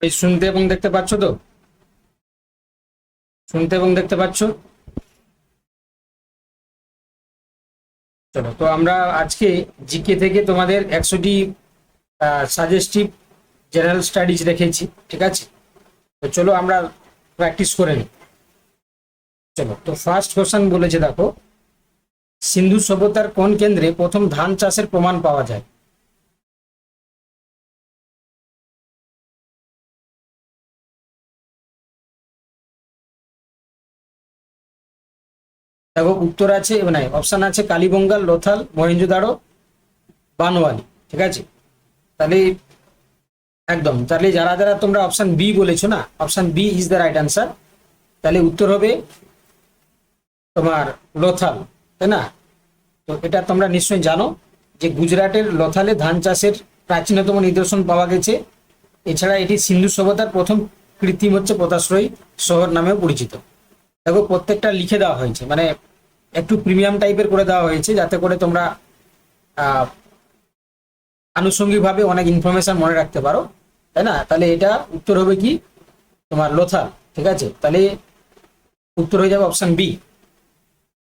এই শুনতে এবং দেখতে পাচ্ছ তো? শুনতে এবং দেখতে পাচ্ছ? চলো, তো আমরা আজকে জিকে থেকে তোমাদের 100টি সাজেস্টিভ জেনারেল স্টাডিজ রেখেছি, ঠিক আছে? তো চলো আমরা প্র্যাকটিস করে নিই। চলো, তো ফার্স্ট কোশ্চেন বলেছে, দেখো, সিন্ধু সভ্যতার কোন কেন্দ্রে প্রথম ধান চাষের প্রমাণ পাওয়া যায়? দেখো, উত্তর আছে, মানে অপশন আছে কালীবঙ্গাল, লোথাল, মহেঞ্জোদারো, বানোয়ালি, ঠিক আছে? তাহলে একদম, তাহলে যারা যারা তোমরা অপশন বি বলেছো না, option B is the right answer. তাহলে উত্তর হবে তোমার লোথাল, তাই না? তো এটা তোমরা নিশ্চয়ই জানো যে গুজরাটের লোথালে ধান চাষের প্রাচীনতম নিদর্শন পাওয়া গেছে। এছাড়া এটি সিন্ধু সভ্যতার প্রথম কৃত্রিম পোতাশ্রয়ী শহর নামেও পরিচিত। দেখো, প্রত্যেকটা লিখে দেওয়া হয়েছে, মানে একটু প্রিমিয়াম টাইপের করে দেওয়া হয়েছে, যাতে করে তোমরা আহ আনুষঙ্গিকভাবে অনেক ইনফরমেশন মনে রাখতে পারো, তাই না? তাহলে এটা উত্তর হবে কি তোমার লোথাল, ঠিক আছে? তাহলে উত্তর হয়ে যাবে অপশন বি।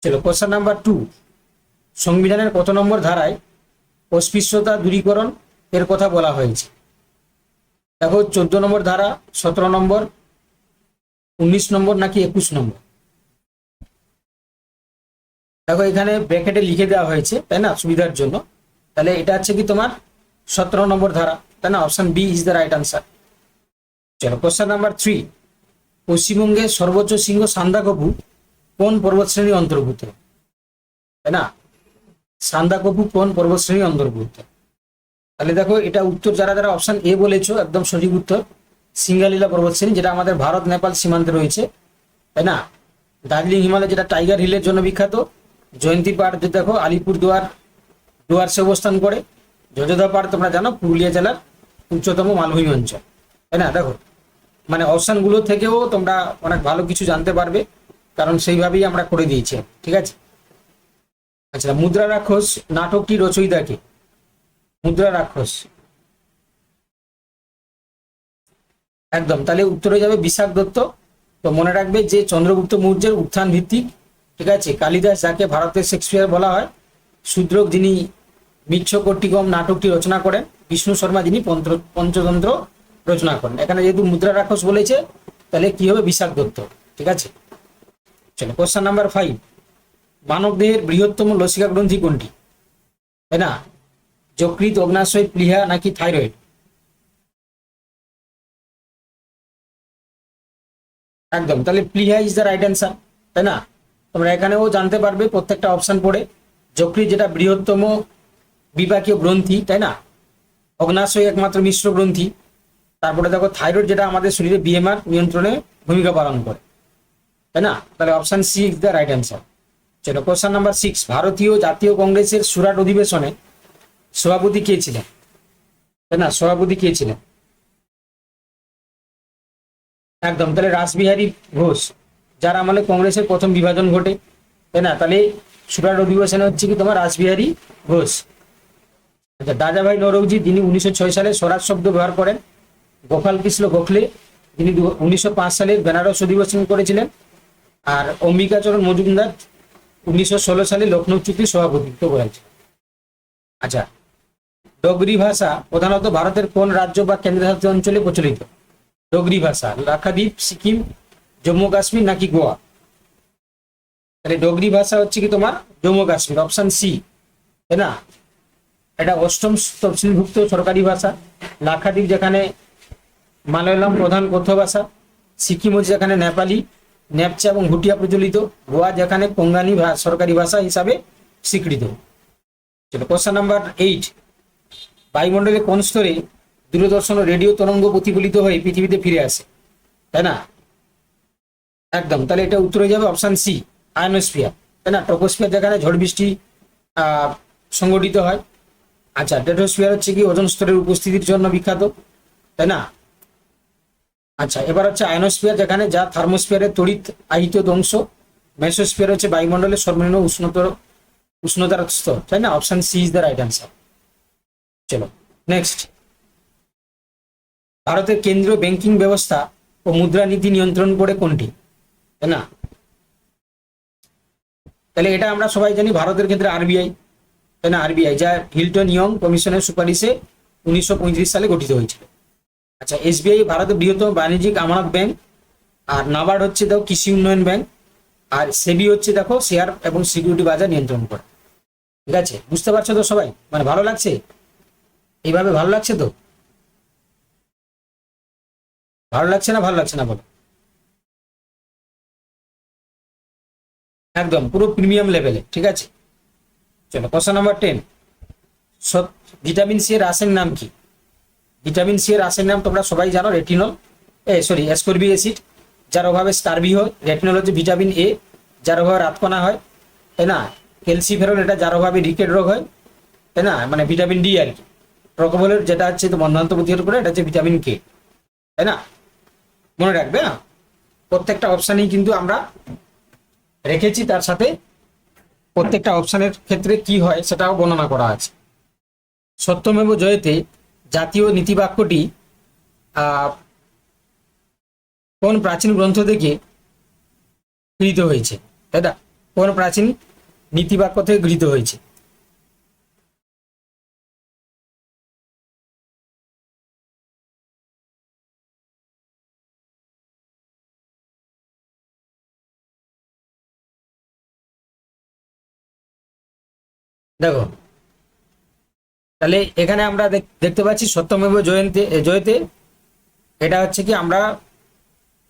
চলো, কোশ্চেন নাম্বার 2। সংবিধানের কত নম্বর ধারায় অস্পৃশ্যতা দূরীকরণ এর কথা বলা হয়েছে? দেখো, 14 নম্বর ধারা, 17 নম্বর, 19 নম্বর নাকি 21 নম্বর? দেখো, এখানে ব্র্যাকেটে লিখে দেওয়া হয়েছে, তাই না, সুবিধার জন্য। তাহলে এটা হচ্ছে কি তোমার 17 নম্বর ধারা, তাই না? Option B is the right answer. চলো, কোশ্চেন নাম্বার 3। পশ্চিমবঙ্গের সর্বোচ্চ শৃঙ্গ সান্দাকফু কোন পর্বতশ্রেণীর অন্তর্ভুক্ত, তাই না? সান্দাকফু কোন পর্বতশ্রেণীর অন্তর্ভুক্ত? তাহলে দেখো, এটা উত্তর যারা যারা অপশন এ বলেছো, একদম সঠিক উত্তর। সিঙ্গালীলা পর্বতশ্রেণী, যেটা আমাদের ভারত নেপাল সীমান্তে রয়েছে, তাই না? দার্জিলিং হিমালয়, যেটা টাইগার হিলের জন্য বিখ্যাত। জয়ন্তী পাহাড় যে দেখো আলিপুরদুয়ার ডুয়ার্সে অবস্থান করে। যোজদা পাহাড় তোমরা জানো পুরুলিয়া জেলার উচ্চতম মালভূমি অঞ্চল, তাই না? দেখো, মানে অপশনগুলো থেকেও তোমরা অনেক ভালো কিছু জানতে পারবে, কারণ সেইভাবেই আমরা করে দিয়েছি, ঠিক আছে? আচ্ছা, মুদ্রা রাক্ষস নাটকটি রচয়িতা কে? মুদ্রা রাক্ষস, একদম। তাহলে উত্তর হয়ে যাবে বিশাখ দত্ত। তো মনে রাখবে যে চন্দ্রগুপ্ত মৌর্যের উত্থান ভিত্তিক, ঠিক আছে? কালিদাস, যাকে ভারতের শেক্সপিয়ার বলা হয়। শূদ্রক, যিনি মিচ্ছকটিকম নাটকটি রচনা করেন। বিষ্ণু শর্মা, যিনি পঞ্চতন্ত্র রচনা করেন। এখানে যেহেতু মুদ্রা রাক্ষস বলেছে, তাহলে কি হবে? বিশাখ দত্ত, ঠিক আছে? চলো, কোশ্চেন নাম্বার 5। মানব দেহের বৃহত্তম লসিকা গ্রন্থি কোনটি, তাই না? যকৃৎ, অগ্নাশয়, প্লীহা নাকি থাইরয়েড? একদম, তাহলে প্লীহা ইজ দ্য রাইট অ্যান্সার, তাই না? তোমরা এখানেও জানতে পারবে প্রত্যেকটা অপশন পড়ে। যকৃৎ, যেটা বৃহত্তম বিপাকীয় গ্রন্থি, তাই না? অগ্নাশয় একমাত্র মিশ্র গ্রন্থি। তারপরে দেখো থাইরয়েড, যেটা আমাদের শরীরে বিএমআর নিয়ন্ত্রণে ভূমিকা পালন করে, তাই না? তাহলে option C is the right answer. চলো, কোশ্চেন নাম্বার 6। ভারতীয় জাতীয় কংগ্রেসের সুরাট অধিবেশনে সভাপতি কে ছিলেন, তাই না? সভাপতি কে ছিলেন? একদম, তাহলে রাসবিহারী ঘোষ, যার আমলে কংগ্রেসের প্রথম বিভাজন ঘটে, তাই না? তাহলে সুরাট অধিবেশনে হচ্ছে কি তোমার রাসবিহারী ঘোষ। আচ্ছা, দাদাভাই নৌরোজি, যিনি 1906 সালে স্বরাজ শব্দ ব্যবহার করেন। গোপাল কৃষ্ণ গোখলে, যিনি 1905 সালে বেনারস অধিবেশন করেছিলেন। আর অম্বিকাচরণ মজুমদার 1916 সালে লখনৌ চুক্তি সভাপতিত্ব করেছেন। আচ্ছা, ডোগরি ভাষা প্রধানত ভারতের কোন রাজ্য বা কেন্দ্রশাসিত অঞ্চলে প্রচলিত? ডোগরি ভাষা লাক্ষাদ্বীপ, সিকিম, জম্মু কাশ্মীর নাকি গোয়া? তাহলে ডোগরি ভাষা হচ্ছে কি তোমার জম্মু কাশ্মীর, অপশন সি, তাই না? এটা 8ম তফসিলভুক্ত সরকারি ভাষা। লাক্ষাদ্বীপ, যেখানে মালয়ালম প্রধান কথ্য ভাষা। সিকিম হচ্ছে যেখানে নেপালি, নেপচা এবং ভুটিয়া প্রচলিত। গোয়া, যেখানে কোঙ্গানি সরকারি ভাষা হিসাবে স্বীকৃত। চলো, কোশ্চেন নাম্বার 8। বায়ুমণ্ডলে কোন স্তরে দূরদর্শন ও রেডিও তরঙ্গ প্রতিফলিত হয়ে পৃথিবীতে ফিরে আসে, তাই না? একদম, তাহলে এটা উত্তর হয়ে যাবে অপশন সি, আয়নোস্ফিয়ার, তাই না? ট্রপোস্ফিয়ার, যেখানে ঝড় বৃষ্টি সংগঠিত হয়। আচ্ছা, স্ট্র্যাটোস্ফিয়ার হচ্ছে কি ওজোন স্তরের উপস্থিতির জন্য বিখ্যাত, তাই না? আচ্ছা, এবার হচ্ছে আয়নোস্ফিয়ার, যেখানে যা থার্মোস্ফিয়ারের তড়িৎ আহিত অংশ। মেসোস্ফিয়ার হচ্ছে বায়ুমণ্ডলের সর্বনিম্ন উষ্ণতার স্তর, তাই না? Option C is the right answer. চলো, নেক্সট। ভারতের কেন্দ্রীয় ব্যাংকিং ব্যবস্থা ও মুদ্রানীতি নিয়ন্ত্রণ করে কোনটি, তাই না? তাহলে এটা আমরা সবাই জানি, ভারতের ক্ষেত্রে আরবিআই, তাই না? আরবিআই, যা হিল্টন ইয়ং কমিশনের সুপারিশে 1935 সালে গঠিত হয়েছিল। আচ্ছা, এসবিআই ভারতের বৃহত্তম বাণিজ্যিক আমানত ব্যাংক, আর নাবার্ড হচ্ছে দেখো কৃষি উন্নয়ন ব্যাংক, আর সেবি হচ্ছে দেখো শেয়ার এবং সিকিউরিটি বাজার নিয়ন্ত্রণ করে। ঠিক আছে, বুঝতে পারছো তো সবাই? মানে ভালো লাগছে? এইভাবে ভালো লাগছে তো? ভালো লাগছে না, ভালো লাগছে না বলো? একদম পুরো প্রিমিয়াম লেভেলে। ঠিক আছে, চলো কোশ্চেন নাম্বার 10। ভিটামিন সি এর রাসায়নিক নাম কি? ভিটামিন সি এর রাসায়নিক নাম তোমরা সবাই জানো, রেটিনল, অ্যাসকর্বিক অ্যাসিড, যার অভাবে স্কারবি হয়। রেটিনল হচ্ছে ভিটামিন এ, যার অভাবে রাতকানা হয়, তাই না? ক্যালসিফেরল, এটা যার অভাবে রিকেট রোগ হয়, তাই না? মানে ভিটামিন ডি আর কি। প্রকোপলের যেটা হচ্ছে তো বন্ধাত্ম প্রতিরোধ করে, এটা হচ্ছে ভিটামিন কে, তাই না? মনে রাখবে, হ্যাঁ, প্রত্যেকটা অপশানেই কিন্তু আমরা রেখেছি, তার সাথে প্রত্যেকটা অপশানের ক্ষেত্রে কি হয় সেটাও বর্ণনা করা আছে। সত্যমেব জয়তে জাতীয় নীতিবাক্যটি কোন প্রাচীন গ্রন্থ থেকে গৃহীত হয়েছে, তাই না? কোন প্রাচীন নীতিবাক্য থেকে গৃহীত হয়েছে? দেখো, তাহলে এখানে আমরা দেখতে পাচ্ছি সত্যমেব জয়তে, এটা হচ্ছে কি আমরা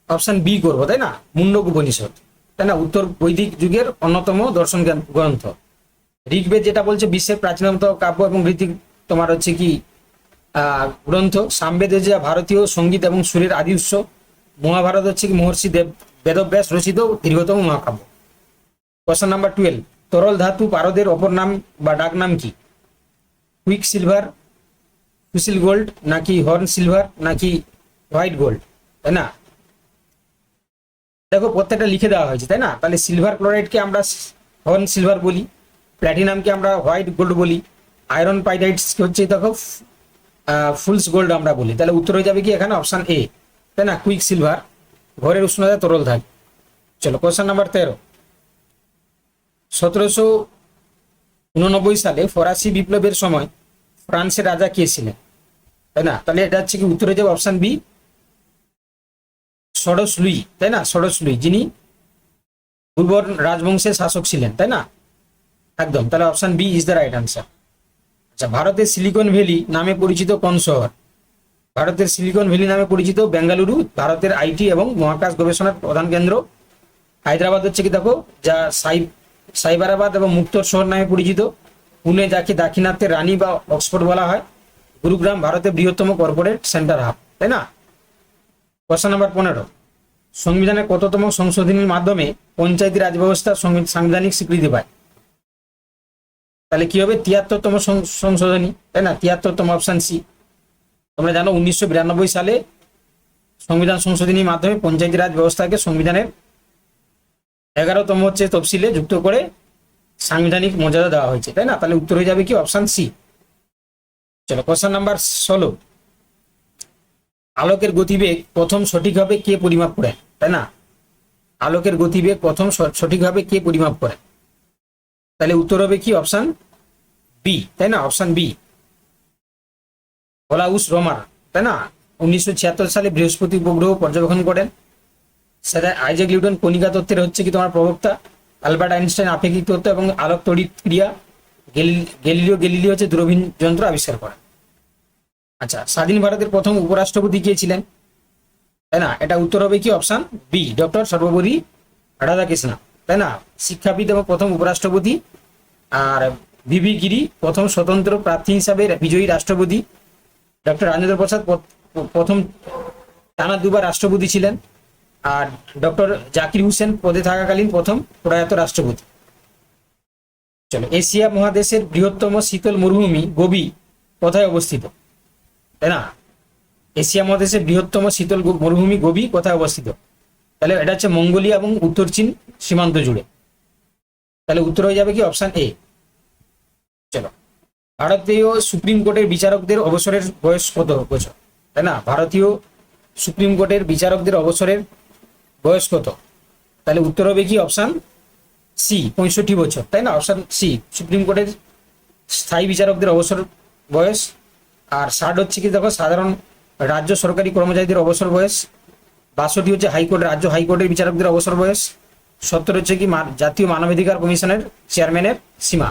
অপশন বি করবো, তাই না? মুন্ডক উপনিষদ, তাই না? উত্তর বৈদিক যুগের অন্যতম দর্শন গ্রন্থ। ঋগ্বেদ যেটা বলছে বিশ্বের প্রাচীনতম কাব্য এবং ঋতিক তোমার হচ্ছে কি গ্রন্থ। সামবেদ যে ভারতীয় সঙ্গীত এবং সুরের আদি উৎস। মহাভারত হচ্ছে কি মহর্ষি বেদব্যাস রচিত দীর্ঘতম মহাকাব্য। Question number 12। তরল ধাতু পারদের অপর নাম বা ডাক নাম কি? কুইক সিলভার, ফুসিল গোল্ড, নাকি হর্ন সিলভার, নাকি হোয়াইট গোল্ড, তাই না? দেখো প্রত্যেকটা লিখে দেওয়া হয়েছে, তাই না? তাহলে সিলভার ক্লোরাইডকে আমরা হর্ন সিলভার বলি, প্ল্যাটিনামকে আমরা হোয়াইট গোল্ড বলি, আয়রন পাইরাইটস হচ্ছে দেখো ফুলস গোল্ড আমরা বলি। তাহলে উত্তর হয়ে যাবে কি এখানে অপশন এ, তাই না? কুইক সিলভার, ঘরের উষ্ণতায় তরল থাকে। চলো কোশ্চেন নাম্বার 13। 1789 সালে ফরাসি বিপ্লবের সময় ফ্রান্সের রাজা কে ছিলেন, তাই না? তাহলে এটা হচ্ছে কি উত্তর হয়ে যাবে অপশন বি, ষোড়শ লুই, তাই না? ষোড়শ লুই, যিনি বুরবন রাজবংশের শাসক ছিলেন, তাই না? একদম, তাহলে option B is the right answer. আচ্ছা, ভারতের সিলিকন ভ্যালি নামে পরিচিত কোন শহর? ভারতের সিলিকন ভ্যালি নামে পরিচিত বেঙ্গালুরু, ভারতের আইটি এবং মহাকাশ গবেষণার প্রধান কেন্দ্র। হায়দ্রাবাদ হচ্ছে কি দেখো যা সাইবারাবাদ এবং মুক্তর শহর নামে পরিচিত। পুনে, যাকে দাক্ষিণাত্যের রানী বা অক্সফোর্ড বলা হয়। গুরুগ্রাম ভারতের বৃহত্তম কর্পোরেট সেন্টার হাব, তাই না? Question number 15। সংবিধানের কততম সংশোধনীর মাধ্যমে পঞ্চায়েতি রাজ ব্যবস্থা সাংবিধানিক স্বীকৃতি পায়? তাহলে কি হবে? 73তম সংশোধনী, তাই না? 73তম, অপশন সি। তোমরা জানো 1992 সালে সংবিধান সংশোধনীর মাধ্যমে পঞ্চায়েতি রাজ ব্যবস্থাকে সংবিধানের 11তম হচ্ছে তফসিলে যুক্ত করে সাংবিধানিক মর্যাদা দেওয়া হয়েছে, তাই না? তাহলে উত্তর হয়ে যাবে কি অপশন সি। চলো কোশ্চেন নাম্বার 16। আলোকের গতিবেগ প্রথম সঠিকভাবে কে পরিমাপ করেন, তাই না? আলোকের গতিবেগ প্রথম সঠিকভাবে কে পরিমাপ করেন? তাহলে উত্তর হবে কি অপশন বি, তাই না? অপশন বি, ওলাউস রোমার, তাই না? 1976 সালে বৃহস্পতি উপগ্রহ পর্যবেক্ষণ করেন। সেটা আইজাক নিউটন কণিকা তত্ত্বের হচ্ছে কি তোমার প্রবক্তা। আলবার্ট আইনস্টাইন আপেক্ষিক তত্ত্ব এবং আলোক তড়িৎ ক্রিয়া। গ্যালিলিও হচ্ছে দূরবীন যন্ত্র আবিষ্কার করেন। আচ্ছা, স্বাধীন ভারতের প্রথম উপরাষ্ট্রপতি কে ছিলেন, তাই না? এটা উত্তর হবে কি option B, doctor Sarvepalli Radhakrishna, তাই না? শিক্ষাবিদ এবং প্রথম উপরাষ্ট্রপতি। আর ভিভি গিরি প্রথম স্বতন্ত্র প্রার্থী হিসাবে বিজয়ী রাষ্ট্রপতি। ডক্টর রাজেন্দ্র প্রসাদ প্রথম টানা দুবার রাষ্ট্রপতি ছিলেন। আর ডক্টর জাকির হুসেন পদে থাকাকালীন প্রথম প্রয়াত রাষ্ট্রপতি। চলো, এশিয়া মহাদেশের বৃহত্তম শীতল মরুভূমি গোবি কোথায় অবস্থিত, তাই না? এশিয়া মহাদেশের বৃহত্তম শীতল মরুভূমি গোবি কোথায় অবস্থিত? তাহলে এটা হচ্ছে মঙ্গোলিয়া এবং উত্তর চীন সীমান্ত জুড়ে। তাহলে উত্তর হয়ে যাবে কি অপশন এ। চলো, ভারতীয় সুপ্রিম কোর্টের বিচারকদের অবসরের বয়স কত বছর? তাই না? ভারতীয় সুপ্রিম কোর্টের বিচারকদের অবসরের বয়স কত? তাহলে উত্তর হবে কি অপশন সি, 65 বছর, তাই না? অপশন সি, সুপ্রিম কোর্টের স্থায়ী বিচারকদের অবসর বয়স। আর 60 হচ্ছে কি দেখো সাধারণ রাজ্য সরকারি কর্মচারীদের অবসর বয়স। 62 হচ্ছে রাজ্য হাইকোর্টের বিচারকদের অবসর বয়স। 70 হচ্ছে কি জাতীয় মানবাধিকার কমিশনের চেয়ারম্যানের সীমা।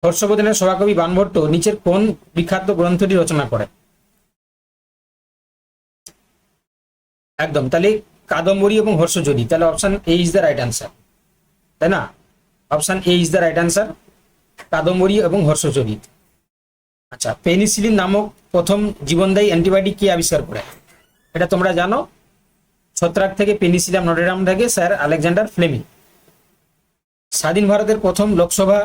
হর্ষবর্ধনের সভাকবি বাণভট্ট নিচের কোন বিখ্যাত গ্রন্থটি রচনা করে? একদম, তাহলে কাদম্বরী এবং হর্ষচরিত। তাহলে option A is the right answer, তাই না? Option A is the right answer, Kadambari এবং হর্ষচরিত। আচ্ছা, পেনিসিলিন নামক প্রথম জীবনদায়ী অ্যান্টিবায়োটিক কে আবিষ্কার করে? এটা তোমরা জানো, ছত্রাক থেকে পেনিসিলিয়াম নটেরাম থেকে স্যার আলেকজান্ডার ফ্লেমিং। স্বাধীন ভারতের প্রথম লোকসভা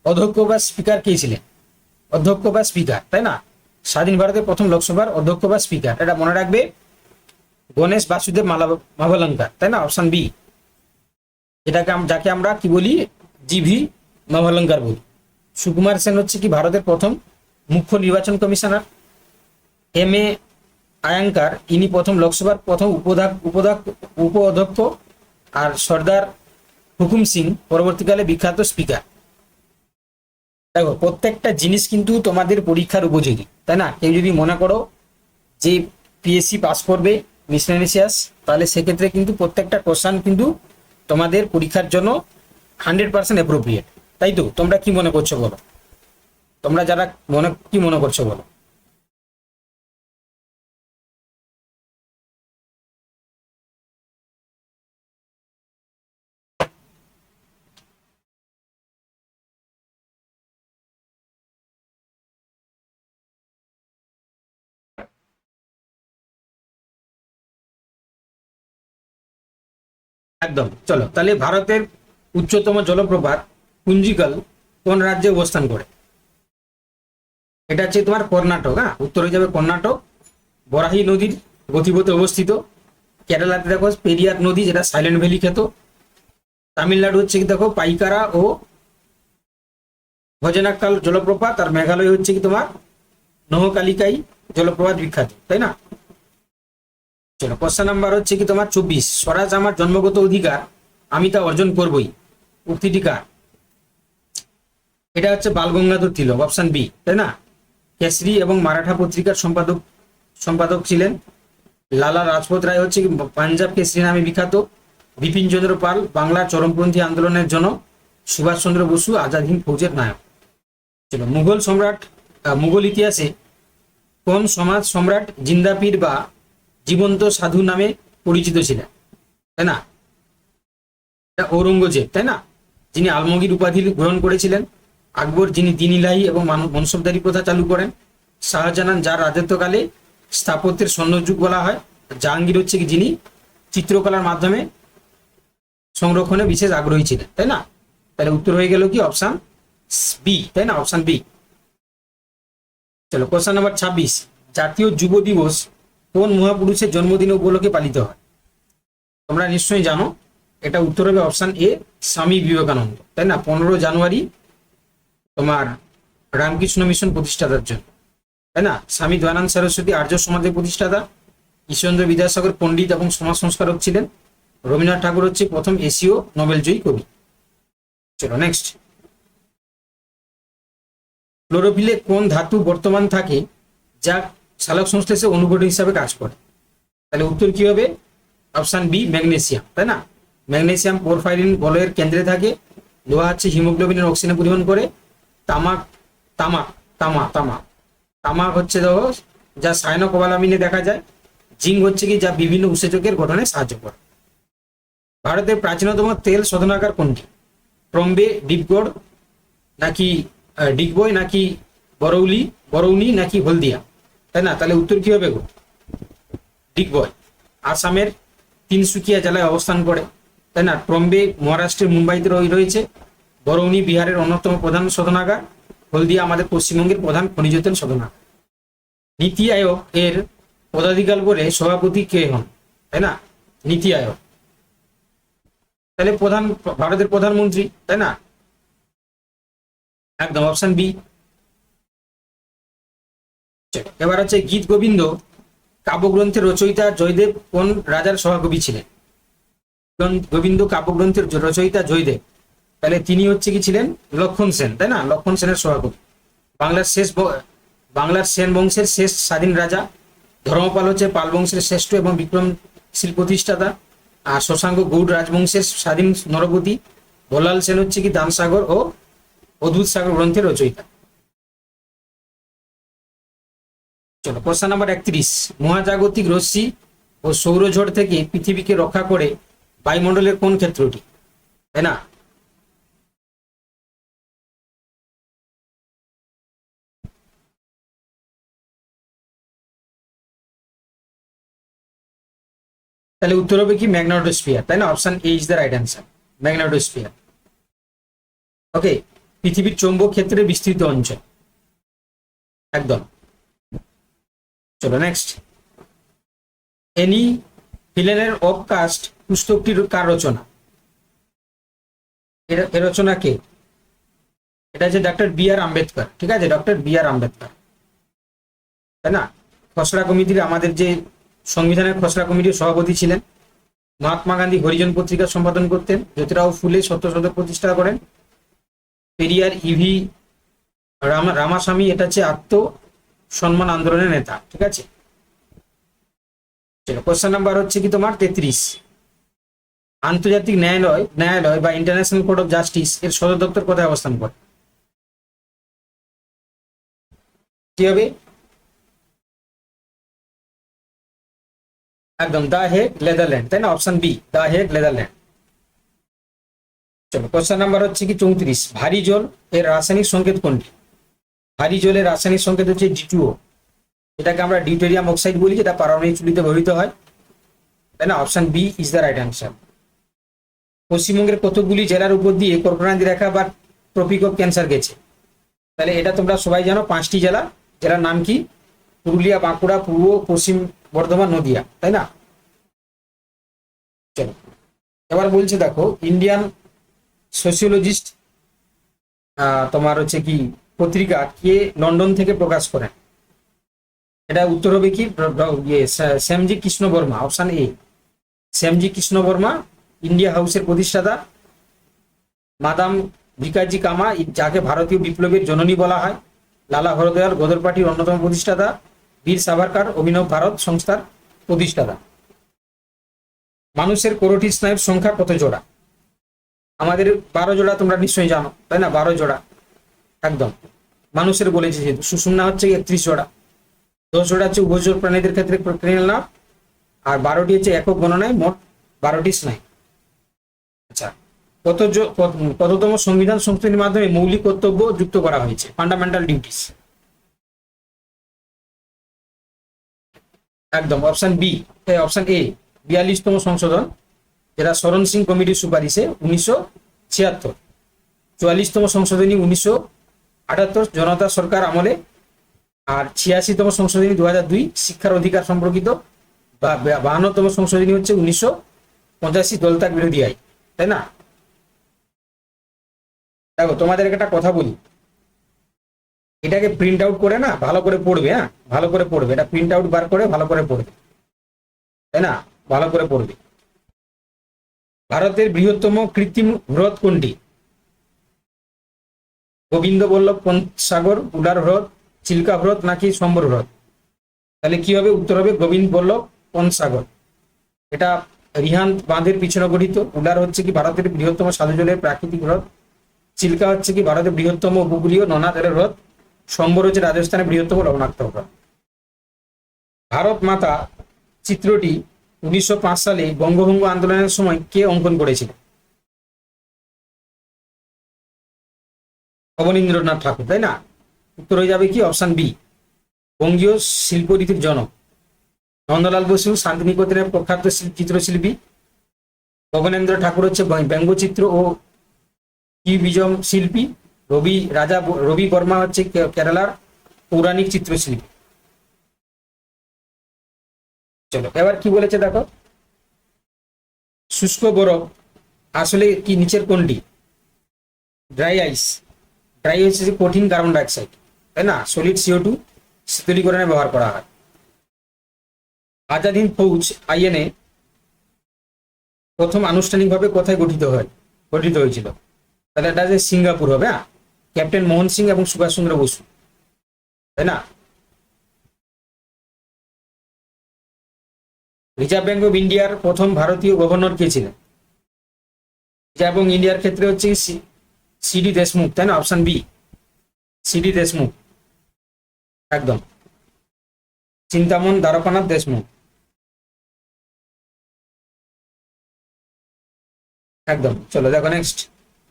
অধ্যক্ষ বা স্পিকার কে ছিলেন? অধ্যক্ষ বা স্পিকার, তাই না? স্বাধীন ভারতের প্রথম লোকসভার অধ্যক্ষ বা স্পিকার, এটা মনে রাখবে, গণেশ বাসুদেব মাভালঙ্কার, তাই না? অপশন বি, যাকে আমরা কি বলি, জিভি মাভালঙ্কার বলি। সুকুমার সেন হচ্ছে কি ভারতের প্রথম মুখ্য নির্বাচন কমিশনার। এম এ আয়াঙ্কার, ইনি প্রথম লোকসভার প্রথম উপ অধ্যক্ষ। আর সর্দার হুকুম সিং পরবর্তীকালে বিখ্যাত স্পিকার। দেখো, প্রত্যেকটা জিনিস কিন্তু তোমাদের পরীক্ষার উপযোগী, তাই না? কেউ যদি মনে করো যে পিএসসি পাস করবে মিসলেনিয়াস, তাহলে সেক্ষেত্রে কিন্তু প্রত্যেকটা কোশ্চেন কিন্তু তোমাদের পরীক্ষার জন্য 100% অ্যাপ্রোপ্রিয়েট। তাই তো? তোমরা কি মনে করছো বলো? তোমরা যারা কি মনে করছো বলো? একদম। চলো, তাহলে ভারতের উচ্চতম জলপ্রপাত কুঞ্জিকল কোন রাজ্যে অবস্থান করে? এটা হচ্ছে তোমার কর্ণাটক। হ্যাঁ, উত্তর হয়ে যাবে কর্ণাটক। বরাহি নদীর গতিপথে অবস্থিত। কেরালাতে দেখো পেরিয়ার নদী, যেটা সাইলেন্ট ভ্যালি খ্যাত। তামিলনাড়ু হচ্ছে কি দেখো পাইকারা ও ভজনাকাল জলপ্রপাত। আর মেঘালয় হচ্ছে কি তোমার নহকালিকাই জলপ্রপাত বিখ্যাত, তাই না? চলো, কোশ্চেন নাম্বার হচ্ছে কি তোমার 24। স্বরাজ আমার জন্মগত অধিকার, আমি তা অর্জন করবই, উক্তিটি কার? এটা হচ্ছে বালগঙ্গাধর তিলক, অপশন বি, তাই না? কেসরি এবং মারাঠা পত্রিকার সম্পাদক ছিলেন। লালা রাজপথ রায় হচ্ছে কি পাঞ্জাব কেসরি নামে বিখ্যাত। বিপিন চন্দ্র পাল বাংলার চরমপন্থী আন্দোলনের জন্য। সুভাষচন্দ্র বসু আজাদ হিন্দ ফৌজের নায়ক। চলো, মুঘল ইতিহাসে কোন সমাজ সম্রাট জিন্দা পীর বা জীবন্ত সাধু নামে পরিচিত ছিলেন? তাই না? এটা ঔরঙ্গজেব, তাই না? যিনি আলমগীর উপাধি গ্রহণ করেছিলেন। আকবর, যিনি দিন ইলাহি এবং মনসবদারি প্রথা চালু করেন। শাহজাহান, যার রাজত্বকালে স্থাপত্যের স্বর্ণযুগ বলা হয়। জাহাঙ্গীর হচ্ছে কি যিনি চিত্রকলার মাধ্যমে সংরক্ষণে বিশেষ আগ্রহী ছিলেন, তাই না? তাহলে উত্তর হয়ে গেল কি অপশন বি, তাই না? Option B. চলো, কোশ্চেন নাম্বার 26। জাতীয় যুব দিবস কোন মহাপুরুষের জন্মদিন উপলক্ষে পালিত হয়? তোমরা নিশ্চয়ই জানো, এটা উত্তর হবে অপশন এ, স্বামী বিবেকানন্দ, তাই না? 15 জানুয়ারি তোমার রামকৃষ্ণ মিশন প্রতিষ্ঠাতার জন্য, তাই না? স্বামী দয়ানন্দ সরস্বতী আর্য সমাজের প্রতিষ্ঠাতা। ঈশ্বরচন্দ্র বিদ্যাসাগর পণ্ডিত এবং সমাজ সংস্কারক ছিলেন। রবীন্দ্রনাথ ঠাকুর হচ্ছে প্রথম এশীয় নোবেলজয়ী কবি। চলো নেক্সট। ক্লোরোফিলে কোন ধাতু বর্তমান থাকে যা সালোক সংশ্লেষে অনুঘটক হিসাবে কাজ করে? তাহলে উত্তর কি হবে? অপশন বি, ম্যাগনেসিয়াম, তাই না? ম্যাগনেসিয়াম পোরফাইরিন বলয়ের কেন্দ্রে থাকে। লোহা হচ্ছে হিমোগ্লোবিনের অক্সিজেন পরিবহন করে। তামাক তামাক তামা তামা তামাক হচ্ছে দেখো যা সায়ানোকোবালামিনে দেখা যায়। জিঙ্ক হচ্ছে কি যা বিভিন্ন উৎসেচকের গঠনে সাহায্য করে। ভারতের প্রাচীনতম তেল শোধনাগার কোনটি? ট্রম্বে, ডিপগড় নাকি ডিগবই নাকি বরৌনি নাকি হলদিয়া, তাই না? তাহলে উত্তর কি হবে গো? ডিগবই। আসামের তিনসুকিয়া জেলায় অবস্থান করে, তাই না? ট্রম্বে মহারাষ্ট্রের মুম্বাইতে রয়েছে। বরৌনি বিহারের অন্যতম প্রধান শোধনাগার। হলদিয়া আমাদের পশ্চিমবঙ্গের প্রধান খনিজ তেল শোধনাগার। নীতি আয়োগ এর পদাধিকার বলে সভাপতি কে হন? তাই না? নীতি আয়োগ, তাহলে ভারতের প্রধানমন্ত্রী, তাই না? একদম, অপশন বি। চলো, এবার হচ্ছে গীত গোবিন্দ কাব্যগ্রন্থের রচয়িতা জয়দেব কোন রাজার সভাকবি ছিলেন? গোবিন্দ কাব্যগ্রন্থের রচয়িতা জয়দেব, তাহলে তিনি হচ্ছে কি ছিলেন? লক্ষণ সেন, তাই না? লক্ষণ সেনের সভাকবি। বাংলার সেন বংশের শেষ স্বাধীন রাজা। ধর্মপাল হচ্ছে পাল বংশের শ্রেষ্ঠ এবং বিক্রমশীল প্রতিষ্ঠাতা। আর শশাঙ্ক গৌড় রাজবংশের স্বাধীন নরপতি। বল্লাল সেন হচ্ছে কি দানসাগর ও অদ্ভুত সাগর গ্রন্থের রচয়িতা। চলো, প্রশ্ন নাম্বার 31। মহাজাগতিক রশ্মি ও সৌরঝড় থেকে পৃথিবীকে রক্ষা করে বায়ুমণ্ডলের কোন ক্ষেত্রটি? তাই না? তাহলে উত্তর হবে কি ম্যাগনেটোস্ফিয়ার, তাই না? Option A is the right answer, magnetosphere. Okay, পৃথিবীর চৌম্বক ক্ষেত্রের বিস্তৃত অঞ্চল, একদম। চলো নেক্সট। এনি ফিলেনের অফকাস্ট পুস্তকটির কার রচনা? এর রচনা কে? এটা হচ্ছে ডক্টর বি আর আম্বেদকর, ঠিক আছে? ডক্টর বি আর আম্বেদকর, তাই না? খসড়া কমিটির, আমাদের যে সংবিধানের খসড়া কমিটির সভাপতি ছিলেন। মহাত্মা গান্ধী হরিজন পত্রিকা সম্পাদন করতেন। জ্যোতিরাও ফুলে সত্য শতক প্রতিষ্ঠা করেন। পেরিয়ার ইভি রামাস্বামী এটা হচ্ছে আত্ম সম্মান আন্দোলনের নেতা, ঠিক আছে? চলো, কোশ্চেন নাম্বার হচ্ছে কি তোমার 33। আন্তর্জাতিক ন্যায়ালয় বা ইন্টারন্যাশনাল কোর্ট অফ জাস্টিস এর সদর দপ্তর কোথায় অবস্থান করে? কি হবে? একদম দা হেগ, নেদারল্যান্ড, তাই না? অপশন বি, দা হেগ, নেদারল্যান্ড। চলো, কোশ্চেন নাম্বার হচ্ছে কি 34। ভারী জল এর রাসায়নিক সংকেত কোনটি? ভারী জলের রাসায়নিক সংকেত হচ্ছে D2O। এটাকে আমরা ডিউটেরিয়াম অক্সাইড বলি, যেটা পারমাণবিক চুল্লিতে ব্যবহৃত হয়, তাই না? Option B is the right answer. পশ্চিমবঙ্গের কতগুলি জেলার উপর দিয়ে কর্কটক্রান্তি রেখা বা ট্রপিক অফ ক্যান্সার গেছে? তাহলে এটা তোমরা সবাই জানো, 5টি জেলা। জেলার নাম কি? পুরুলিয়া, বাঁকুড়া, পূর্ব পশ্চিম বর্ধমান, নদিয়া, তাই না? চলো, এবার বলছে দেখো, ইন্ডিয়ান সোশিওলজিস্ট তোমার হচ্ছে কি পত্রিকা কে লন্ডন থেকে প্রকাশ করেন? এটা উত্তর হবে কি Shyamji Krishna Varma, option A, Shyamji Krishna Varma, India হাউসের প্রতিষ্ঠাতা। মাদাম ভিকাজি কামা, যাকে ভারতীয় বিপ্লবের জননী বলা হয়। লালা হরদয়াল, গদর পার্টির অন্যতম প্রতিষ্ঠাতা। বীর সাভারকার, অভিনব ভারত সংস্থার প্রতিষ্ঠাতা। মানুষের করোটিড স্নায়ুর সংখ্যা কত জোড়া? আমাদের 12 জোড়া, তোমরা নিশ্চয়ই জানো, তাই না? 12 জোড়া, একদম। মানুষের বলেছে যেহেতু, সুষুম্না হচ্ছে 31 জোড়া। 10 জোড়া হচ্ছে উভচর প্রাণীদের ক্ষেত্রে ক্রেনিয়াল নার্ভ, আর 12টি হচ্ছে একক গণনায় মোট 12টি স্নায়ু। আচ্ছা, কততম সংবিধান সংশোধনীর মাধ্যমে মৌলিক কর্তব্য যুক্ত করা হয়েছে? ফান্ডামেন্টাল ডিউটিস, একদম। অপশন বি, অপশন এ 42তম সংশোধন, যেটা শরণ সিং কমিটির সুপারিশে 1976। 44তম সংশোধনী 1978 জনতা সরকার আমলে। আর 86তম সংশোধনী 2002 শিক্ষার অধিকার সম্পর্কিত। 52তম সংশোধনী হচ্ছে 1985 দলত্যাগ বিরোধী আইন, তাই না? দেখো, তোমাদের একটা কথা বলি, এটাকে প্রিন্ট আউট করে না ভালো করে পড়বে, হ্যাঁ, ভালো করে পড়বে। এটা প্রিন্ট আউট বার করে ভালো করে পড়বে, তাই না? ভালো করে পড়বে। ভারতের বৃহত্তম কৃত্রিম হ্রদ কোনটি? গোবিন্দ বল্লভ পন্ত সাগর, উলার হ্রদ, চিল্কা হ্রদ, নাকি সম্বর হ্রদ? তাহলে কি হবে? উত্তর হবে গোবিন্দ বল্লভ পন্ত সাগর। এটা রিহান্দ বাঁধের পিছনে গঠিত। উলার হচ্ছে কি ভারতের বৃহত্তম সাধু জলের প্রাকৃতিক হ্রদ। চিল্কা হচ্ছে কি ভারতের বৃহত্তম উপকূলীয় নোনা জলের হ্রদ। সম্বর হচ্ছে রাজস্থানের বৃহত্তম লবণাক্ত হ্রদ। ভারত মাতা চিত্রটি 1905 সালে বঙ্গভঙ্গ আন্দোলনের সময় কে অঙ্কন করেছিলেন? অবনীন্দ্রনাথ ঠাকুর, তাই না? উত্তর হয়ে যাবে কি অপশন বি, বঙ্গীয় শিল্প রীতির জনক। নন্দলাল বসু শান্তিনিকেতনের প্রখ্যাত চিত্রশিল্পী। গগনেন্দ্র ঠাকুর হচ্ছে ব্যঙ্গচিত্র ও কিউবিজম শিল্পী। রবি বর্মা হচ্ছে কেরালার পৌরাণিক চিত্রশিল্পী। চলো, এবার কি বলেছে দেখো, শুষ্ক বরফ আসলে কি নিচের কোনটি? ড্রাই আইস, ড্রাই হচ্ছে কঠিন কার্বন ডাইঅক্সাইড, তাই না? সলিড CO2, শীতলীকরণে ব্যবহার করা হয়। আজাদ হিন্দ ফৌজ আইএনএ প্রথম আনুষ্ঠানিকভাবে কোথায় গঠিত হয়েছিল? তাহলে এটা যে সিঙ্গাপুর হবে। হ্যাঁ, ক্যাপ্টেন মোহন সিং এবং সুভাষ চন্দ্র বসু, তাই না? রিজার্ভ ব্যাংক অফ ইন্ডিয়ার প্রথম ভারতীয় গভর্নর কে ছিলেন? রিজার্ভ ব্যাংক ইন্ডিয়ার ক্ষেত্রে হচ্ছে সিডি দেশমুখ, তাই না? অপশন বি, সিডি দেশমুখ, একদম চিন্তামন দ্বারকানাথ দেশমুখ, একদম। চলো দেখো নেক্সট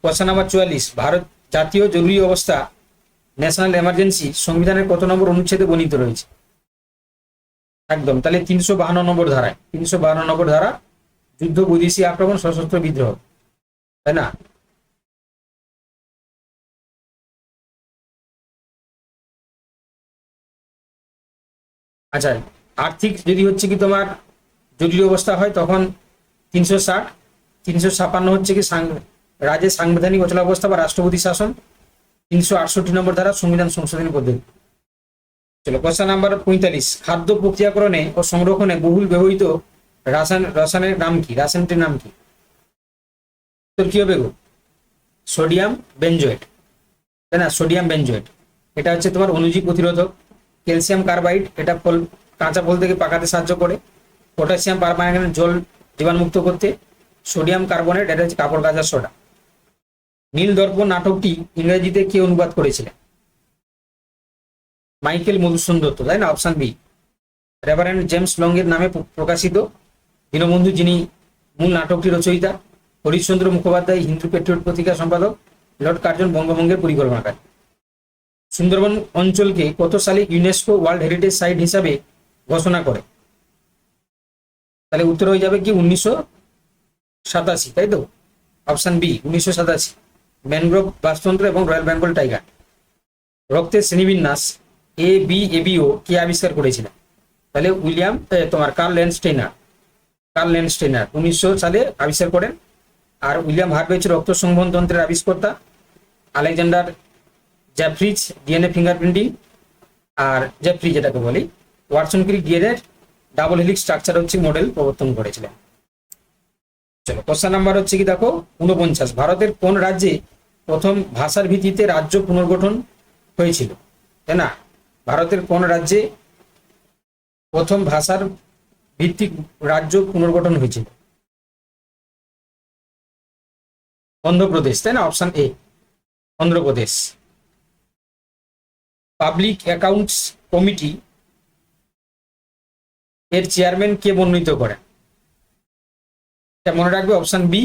কোশ্চেন নাম্বার 44। ভারত জাতীয় জরুরি অবস্থা, ন্যাশনাল এমার্জেন্সি সংবিধানের কত নম্বর অনুচ্ছেদে বর্ণিত রয়েছে? একদম, তাহলে 352 নম্বর ধারায়। 352 নম্বর ধারা, যুদ্ধ, বৈদেশিক আক্রমণ, সশস্ত্র বিদ্রোহ, তাই না? আচ্ছা, আর্থিক যদি হচ্ছে কি তোমার জরুরি অবস্থা হয় তখন 360। 356 হচ্ছে কি রাজ্যের সাংবিধানিক অচলাবস্থা বা রাষ্ট্রপতি শাসন। 368 নম্বর ধারা সংবিধান সংশোধনী পদ্ধতি। চলো কোশ্চেন নাম্বার 45। খাদ্য প্রক্রিয়াকরণে ও সংরক্ষণে বহুল ব্যবহৃত রসায়নের নাম কি? রাসায়নিকটির নাম কি? তোর কি হবে গো? সোডিয়াম বেনজোয়েট, তাই না? Sodium benzoate. এটা হচ্ছে তোমার অণুজীব প্রতিরোধক। ক্যালসিয়াম কার্বাইড, এটা কাঁচা ফল থেকে পাকাতে সাহায্য করে। পটাশিয়াম পারম্যাঙ্গানেট, জল জীবাণুমুক্ত করতে। সোডিয়াম কার্বনেট, এটা হচ্ছে কাপড় কাচার সোডা। নীল দর্পণ নাটকটি ইংরেজিতে কে অনুবাদ করেছিলেন? মাইকেল মধুসূদন দত্ত, তাই না? অপশন বি, রেভারেন্ড জেমস লংয়ের নামে প্রকাশিত। দীনবন্ধু, যিনি মূল নাটকটি রচয়িতা। হরিশ্চন্দ্র মুখোপাধ্যায়, হিন্দু পেট্রিয়ট পত্রিকা সম্পাদক। লর্ড কার্জন, বঙ্গভঙ্গের পরিকল্পনাকারী। সুন্দরবন অঞ্চলকে কত সালে ইউনেস্কো ওয়ার্ল্ড হেরিটেজ সাইট হিসাবে ঘোষণা করে? তাহলে উত্তর হয়ে যাবে কি 1987, তাই তো? Option B 1987। ম্যানগ্রোভ বাস্তুতন্ত্র এবং রয়্যাল বেঙ্গল টাইগার। রক্তের শ্রেণীবিন্যাস ABABO কে আবিষ্কার করেছিলেন? তাহলে কার্ল ল্যান্ডস্টেইনার 1900 সালে আবিষ্কার করেন। আর উইলিয়াম হার্ভে হচ্ছে রক্ত সংবহন তন্ত্রের আবিষ্কর্তা। আলেকজান্ডার জ্যাফ্রিজ ডিএনএ ফিঙ্গারপ্রিন্টিং, আর জ্যাফ্রি যেটাকে বলি, Watson Crick DNA double helix structure হচ্ছে মডেল প্রবর্তন করেছিলেন। চলো কোশ্চেন নাম্বার হচ্ছে কি দেখো 49। ভারতের কোন রাজ্যে প্রথম ভাষার ভিত্তিতে রাজ্য পুনর্গঠন হয়েছিল? তাই না? ভারতের কোন রাজ্যে প্রথম ভাষার ভিত্তিক রাজ্য পুনর্গঠন হয়েছিল? অন্ধ্রপ্রদেশ, তাই না? অপশন এ, অন্ধ্রপ্রদেশ। পাবলিক অ্যাকাউন্টস কমিটি এর চেয়ারম্যান কে মনোনীত করেন? এটা মনে রাখবে, অপশন বি,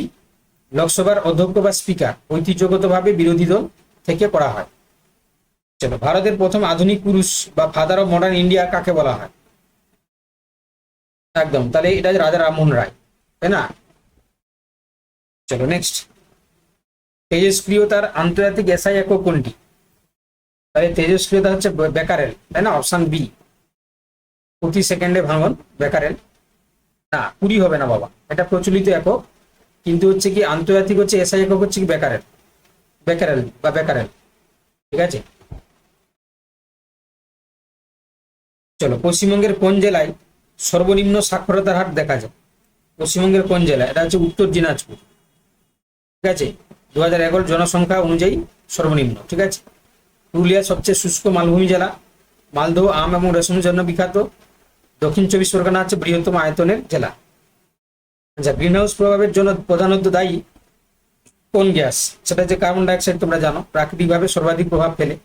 লোকসভার অধ্যক্ষ বা স্পিকার। ঐতিহ্যগতভাবে বিরোধী দল থেকে করা হয়। চলো, ভারতের প্রথম আধুনিক পুরুষ বা ফাদার অফ মডার্ন ইন্ডিয়া কাকে বলা হয়? একদম, তাহলে এটা রাজা রামমোহন রায়, তাই না? চলো নেক্সট। তেজস্ক্রিয়তার আন্তর্জাতিক এসআই একক কোনটি? তাহলে তেজস্ক্রিয়তা হচ্ছে বেকারেল, তাই না? অপশন বি, প্রতি সেকেন্ডে ভাঙন, বেকারেল। না, কুড়ি হবে না বাবা, এটা প্রচলিত একক, কিন্তু হচ্ছে কি আন্তর্জাতিক হচ্ছে এসআই একক হচ্ছে কি বেকারেল, বেকারেল। ঠিক আছে। চলো, পশ্চিমবঙ্গের কোন জেলায় সর্বনিম্ন সাক্ষরতার হার দেখা যায়? পশ্চিমবঙ্গের কোন জেলা? এটা হচ্ছে উত্তর দিনাজপুর। ঠিক আছে, 2011 জনসংখ্যা অনুযায়ী সর্বনিম্ন। ঠিক আছে। পুরুলিয়া সবচেয়ে শুষ্ক মালভূমি জেলা। মালদহ আম এবং রেশমের জন্য বিখ্যাত। দক্ষিণ 24 পরগনা হচ্ছে বৃহত্তম আয়তনের জেলা। আচ্ছা, গ্রিন হাউস প্রভাবের জন্য প্রধানত দায়ী কোন গ্যাস? সেটা হচ্ছে কার্বন ডাইঅক্সাইড। তোমরা জানো প্রাকৃতিকভাবে সর্বাধিক প্রভাব ফেলে।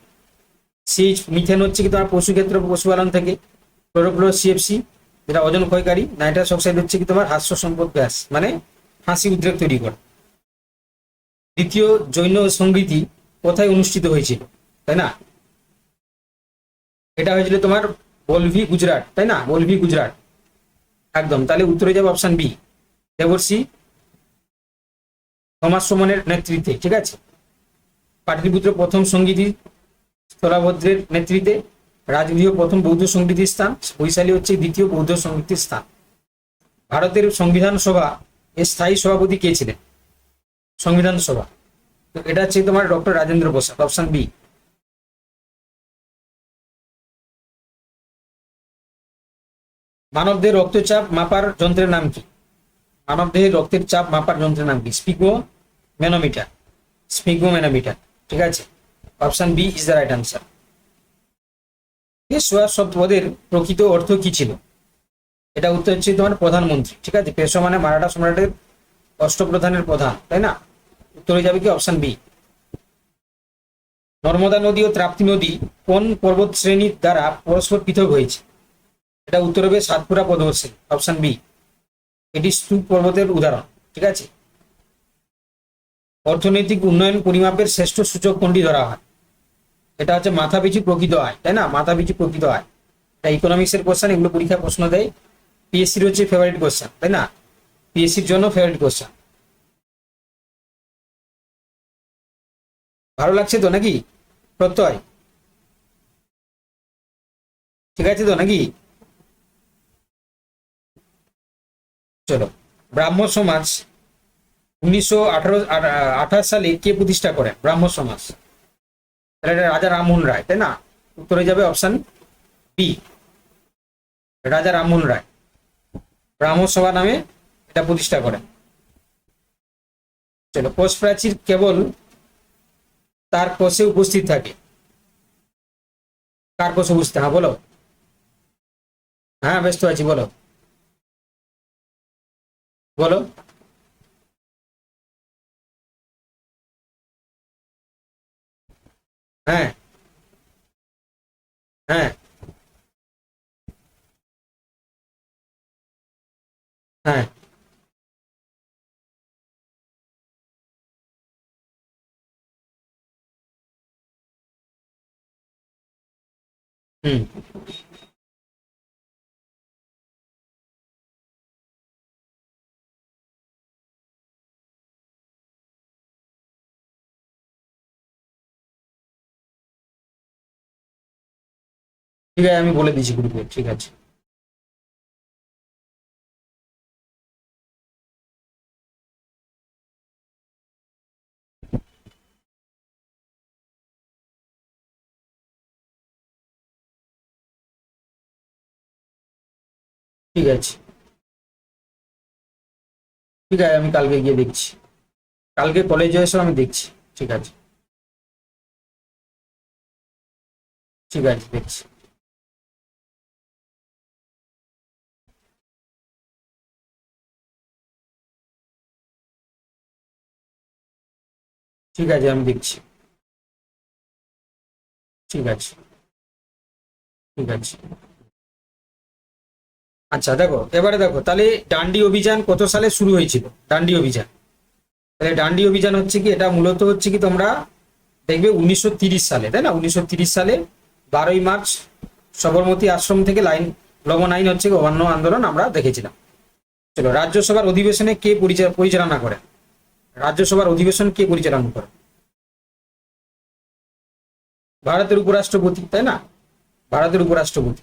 মিথেন হচ্ছে কি তোমার পশু ক্ষেত্র, পশুপালন থেকে। ক্লোরোফ্লোরো CFC, যেটা ওজন ক্ষয়কারী। নাইট্রাস অক্সাইড হচ্ছে কি তোমার হাস্য সম্পদ গ্যাস, মানে হাসি উদ্রেক তৈরি করে। দ্বিতীয় জৈন সংগীতি কোথায় অনুষ্ঠিত হয়েছিল? তাই না? এটা হয়েছিল তোমার বলভি, গুজরাট, তাই না? বলভি, গুজরাট, একদম। তাহলে উত্তরে যাবে অপশন বি, দেবর্ষি থমাস সোমনের নেতৃত্বে। ঠিক আছে। পাটলিপুত্র প্রথম সঙ্গীতি স্থলাভদ্রের নেতৃত্বে। রাজগৃহ প্রথম বৌদ্ধ সংগীতির স্থান। বৈশালী হচ্ছে দ্বিতীয় বৌদ্ধ সংগীতির স্থান। ভারতের সংবিধান সভা এর স্থায়ী সভাপতি কে ছিলেন? সংবিধান সভা, তো এটা হচ্ছে তোমার doctor Rajendra Prasad. Option B. মানবদেহের রক্তচাপ মাপার যন্ত্রের নাম কি? মানবদেহের রক্তের চাপ মাপার যন্ত্রের নাম কি? স্পিগমোম্যানোমিটার। স্পিগমোম্যানোমিটার। ঠিক আছে, option B is the right answer. Peshwa শব্দের প্রকৃত অর্থ কি ছিল? এটা উত্তর হচ্ছে তোমার প্রধানমন্ত্রী। ঠিক আছে, পেশোয়া মানে মারাঠা সম্রাটের অষ্টপ্রধানের প্রধান, তাই না? উত্তর হয়ে যাবে কি অপশন বি। নর্মদা নদী ও তাপ্তি নদী কোন পর্বত শ্রেণীর দ্বারা পরস্পর পৃথক হয়েছে? এটা উত্তর হবে সাতপুরা পর্বতশ্রেণী, অপশন বি। এটি স্তূপ পর্বতের উদাহরণ। ঠিক আছে। অর্থনৈতিক উন্নয়ন পরিমাপের শ্রেষ্ঠ সূচক কোনটি ধরা হয়? এটা হচ্ছে মাথাপিছু প্রকৃত আয়, তাই না? মাথাপিছু প্রকৃত আয়, এটা ইকোনমিক্স এর কোশ্চেন, এগুলো পরীক্ষায় প্রশ্ন দেয়। পিএসসির হচ্ছে ফেভারিট কোশ্চেন, তাই না? পিএসসির জন্য ফেভারিট কোশ্চেন। ভালো লাগছে তো নাকি প্রত্যয়? ঠিক আছে তো নাকি? চলো, ব্রাহ্ম সমাজ 1928 সালে কে প্রতিষ্ঠা করেন? ব্রাহ্ম সমাজ, তাহলে এটা রাজা রামমোহন রায়, তাই না? উত্তর হয়ে যাবে অপশন বি, রাজা রামমোহন রায় ব্রাহ্ম সভা নামে এটা প্রতিষ্ঠা করেন। চলো, কোষ প্রাচীর কেবল তার কোষে উপস্থিত থাকে। কার কোষে উপস্থিত? হ্যাঁ বলো। হ্যাঁ ব্যস্ত আছি, বলো বলো। হ্যাঁ হ্যাঁ হ্যাঁ। হুম। ঠিক আছে, আমি বলে দিচ্ছি গ্রুপে, ঠিক আছে। ঠিক আছে, ঠিক আছে, আমি কালকে গিয়ে দেখছি। কালকে কলেজে এসে আমি দেখছি। ঠিক আছে, ঠিক আছে, দেখছি। ঠিক আছে, আমি দেখছি। ঠিক আছে, ঠিক আছে। আচ্ছা দেখো, এবারে দেখো তাহলে ডান্ডি অভিযান কত সালে শুরু হয়েছিল? ডান্ডি অভিযান, তাহলে ডান্ডি অভিযান হচ্ছে কি, এটা মূলত হচ্ছে কি তোমরা দেখবে 1930 সালে, তাই না? 1930 সালে 12ই মার্চ সবরমতী আশ্রম থেকে লাইন লবণ আইন হচ্ছে অমান্য আন্দোলন আমরা দেখেছিলাম। চলো, রাজ্যসভার অধিবেশনে কে পরিচালনা করেন? রাজ্যসভার অধিবেশন কে পরিচালনা করেন? ভারতের উপরাষ্ট্রপতি, তাই না? ভারতের উপরাষ্ট্রপতি।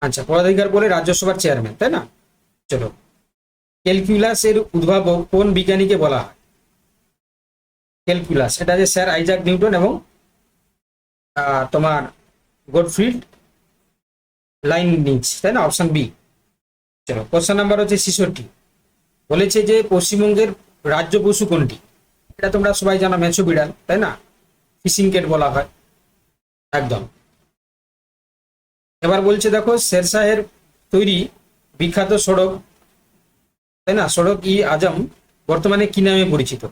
আচ্ছা, পদাধিকার বলে রাজ্যসভার চেয়ারম্যান, তাই না? চলো, ক্যালকুলাস এর উদ্ভাবক কোন বিজ্ঞানীকে বলা হয়? ক্যালকুলাস, এটা যে স্যার আইজাক নিউটন এবং তোমার গডফ্রিড লাইবনিজ, তাই না? Option B. চলো, কোশ্চেন নাম্বার হচ্ছে 66। বলেছে যে পশ্চিমবঙ্গের রাজ্য পশু কোনটি? এটা তোমরা সবাই জানো, মেছো বিড়াল, তাই না? ফিশিং ক্যাট বলা হয়। একদম। এবার বলছে দেখো, শেরশাহের তৈরি বিখ্যাত সড়ক, তাই না, সড়ক ই আজম বর্তমানে কি নামে পরিচিত?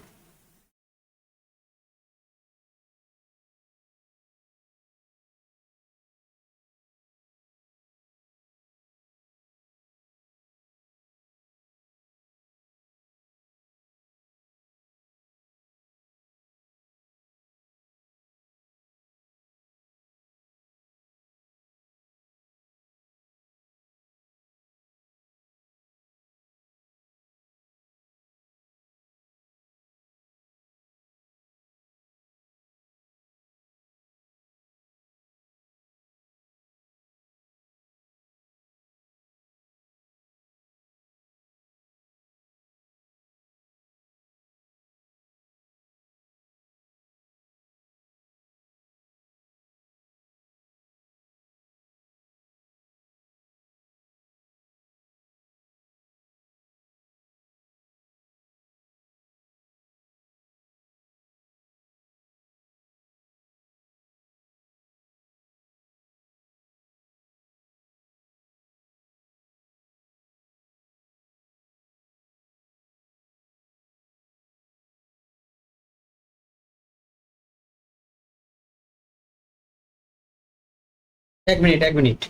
এক মিনিট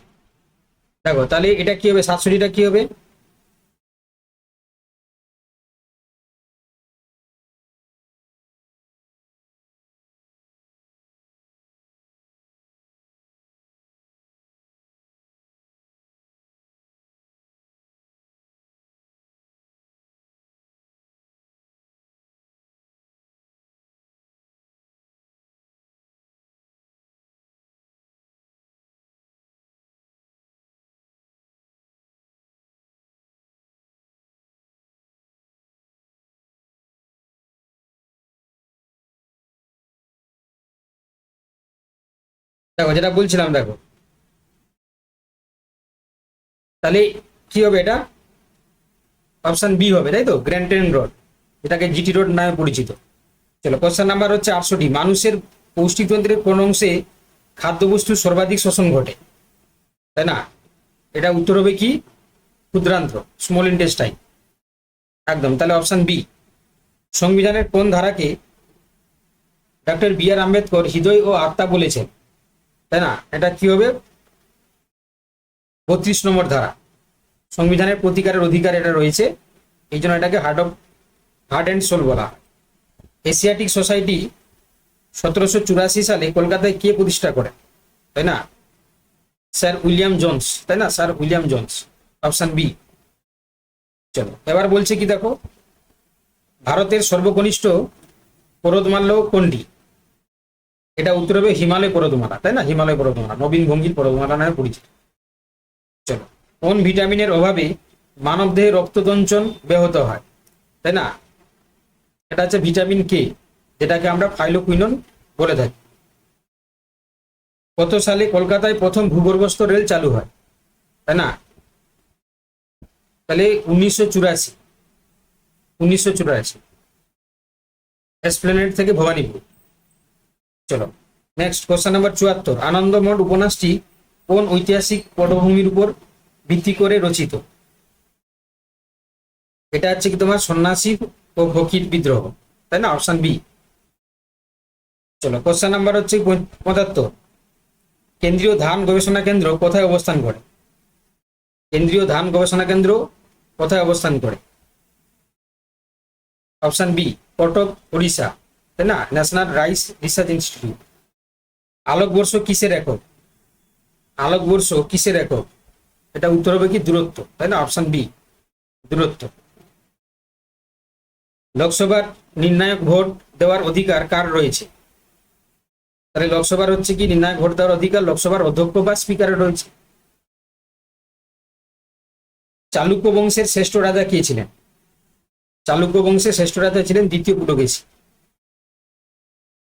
দেখো, তাহলে এটা কি হবে, 67টা কি হবে? দেখো যেটা বলছিলাম, দেখো তাহলে কি হবে, এটা অপশন বি হবে, তাই তো, গ্র্যান্ড ট্রেন রোড, যেটাকে জিটি রোড নামে পরিচিত। চলো, কোশ্চেন নাম্বার হচ্ছে 68, মানুষের পৌষ্টিকতন্ত্রের কোন অংশে খাদ্যবস্তুর সর্বাধিক শোষণ ঘটে, তাই না? এটা উত্তর হবে কি, ক্ষুদ্রান্ত্র, স্মল ইন্টেস্টাইন। একদম, তাহলে অপশন বি। সংবিধানের কোন ধারাকে ডক্টর বি আর আম্বেদকর হৃদয় ও আত্মা বলেছেন, তাই না? এটা কি হবে, 32 নম্বর ধারা। সংবিধানের প্রতিকারের অধিকার এটা রয়েছে, এই জন্য এটাকে হার্ট অ্যান্ড সোল বলা হয়। এশিয়াটিক সোসাইটি 1784 সালে কলকাতায় কে প্রতিষ্ঠা করেন, তাই না? স্যার উইলিয়াম জোন্স, তাই না, sir William Jones. Option B. চলো, এবার বলছে কি, দেখো ভারতের সর্বকনিষ্ঠ পর্বতমাল্য কোনটি? এটা উত্তর হবে হিমালয় পর্বতমালা, তাই না, হিমালয় পর্বতমালা, নবীন ভঙ্গির পর্বতমালা নামে পরিচিত। চলো, কোন ভিটামিনের অভাবে মানবদেহে রক্তদঞ্চন ব্যাহত হয়, তাই না? এটা হচ্ছে ভিটামিন কে, যেটাকে আমরা ফাইলোকুইনন বলে থাকি। কত সালে কলকাতায় প্রথম ভূগর্ভস্থ রেল চালু হয়, তাই না? তাহলে 1984 এসপ্লেনেড থেকে ভবানীপুর। চলো, নেক্সট কোশ্চেন নাম্বার 74, আনন্দমঠ উপন্যাসটি কোন ঐতিহাসিক পটভূমির উপর ভিত্তি করে রচিত? এটা হচ্ছে কি তোমার সন্ন্যাসী ও ফকির বিদ্রোহ, তাই না, অপশন বি। চলো, কোশ্চেন নাম্বার হচ্ছে 75, কেন্দ্রীয় ধান গবেষণা কেন্দ্র কোথায় অবস্থান করে? কেন্দ্রীয় ধান গবেষণা কেন্দ্র কোথায় অবস্থান করে? অপশন বি, কটক, ওড়িশা, তাই না, ন্যাশনাল রাইস রিসার্চ ইনস্টিটিউট। আলোকবর্ষ কিসের একক? আলোকবর্ষ কিসের একক? এটা উত্তর হবে কি, দূরত্ব, তাই না, অপশন বি, দূরত্ব। লোকসভার নির্ণায়ক ভোট দেওয়ার অধিকার কার রয়েছে? তাহলে লোকসভার হচ্ছে কি নির্ণায়ক ভোট দেওয়ার অধিকার লোকসভার অধ্যক্ষ বা স্পিকারের রয়েছে। চালুক্য বংশের শ্রেষ্ঠ রাজা কে ছিলেন? চালুক্য বংশের শ্রেষ্ঠ রাজা ছিলেন দ্বিতীয় পুলকেশী,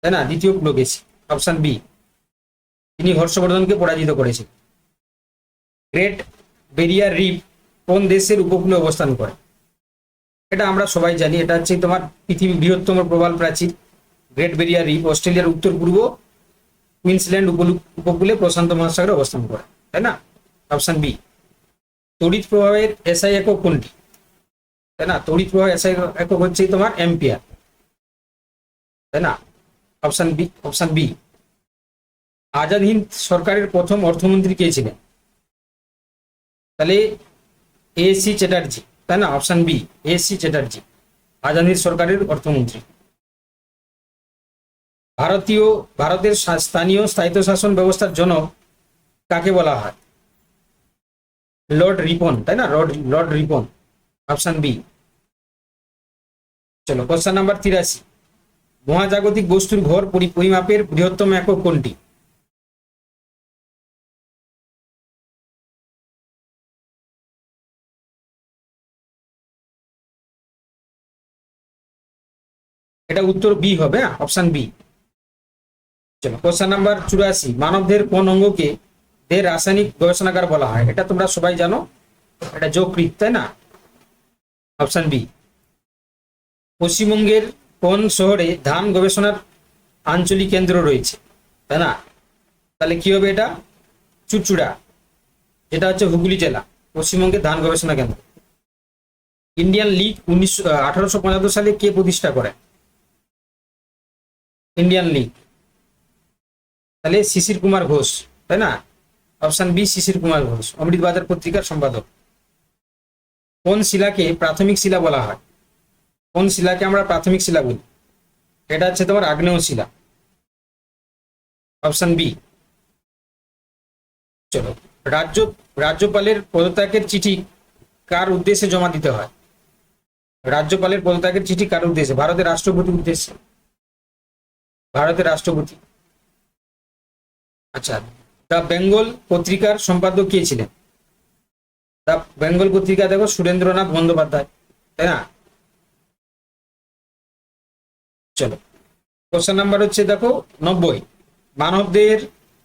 তাই না, দ্বিতীয় পুলকেশী। অপশন বি, তিনি হর্ষবর্ধনকে পরাজিত করেছেন। গ্রেট বেরিয়ার রিফ কোন দেশের উপকূলে অবস্থান করে? এটা আমরা সবাই জানি, এটা হচ্ছে তোমার পৃথিবীর বৃহত্তম প্রবাল প্রাচীর। গ্রেট বেরিয়ার রিফ অস্ট্রেলিয়ার উত্তর পূর্ব কুইন্সল্যান্ড উপকূলে প্রশান্ত মহাসাগরে অবস্থান করে, তাই না, অপশন বি। তড়িৎ প্রবাহের এসআই একক কোনটি? তাই না, তড়িৎ প্রবাহ এসআই একক হচ্ছে তোমার অ্যাম্পিয়ার, তাই না, option B, option B. Azad Hind সরকারের প্রথম অর্থমন্ত্রী কে ছিলেন? তাহলে এসি চ্যাটার্জি, তাই না, option B, A C Chatterjee Azad Hind সরকারের অর্থমন্ত্রী। ভারতের স্থানীয় স্বায়ত্তশাসন ব্যবস্থার জনক কাকে বলা হয়? লর্ড রিপন, তাই না, লর্ড রিপন, অপশন বি। চলো, কোশ্চেন নাম্বার 83, মহাজাগতিক বস্তুর ভর পরিমাপের বৃহত্তম একক কোনটি? এটা উত্তর বি হবে, অপশন বি। চলো, কোশ্চেন নাম্বার 84, মানবদেহের কোন অঙ্গকে দেহের রাসায়নিক গবেষণাগার বলা হয়? এটা তোমরা সবাই জানো, এটা যকৃৎ, তাই না, অপশন বি। পশ্চিমবঙ্গের কোন শহরে ধান গবেষণার আঞ্চলিক কেন্দ্র রয়েছে, তাই না? তাহলে কি হবে, এটা চুচুড়া, এটা হচ্ছে হুগলি জেলা, পশ্চিমবঙ্গের ধান গবেষণা কেন্দ্র। ইন্ডিয়ান লিগ 1875 সালে কে প্রতিষ্ঠা করেন? ইন্ডিয়ান লিগ, তাহলে শিশির কুমার ঘোষ, তাই না, অপশন বি শিশির কুমার ঘোষ, অমৃতবাজার পত্রিকার সম্পাদক। কোন শিলাকে প্রাথমিক শিলা বলা হয়? কোন শিলাকে আমরা প্রাথমিক শিলা বলি? এটা হচ্ছে তোমার আগ্নেয় শিলা, অপশন বি। চলো, রাজ্যপালের পদত্যাগের চিঠি কার উদ্দেশ্যে জমা দিতে হয়? রাজ্যপালের পদত্যাগের চিঠি কার উদ্দেশ্যে? ভারতের রাষ্ট্রপতির উদ্দেশ্যে, ভারতের রাষ্ট্রপতি। আচ্ছা, দ্য বেঙ্গল পত্রিকার সম্পাদক কে ছিলেন? দ্য বেঙ্গল পত্রিকা দেখো সুরেন্দ্রনাথ বন্দ্যোপাধ্যায়, তাই না? চলো, কোশ্চেন নাম্বার হচ্ছে দেখো 90, মানবদেহের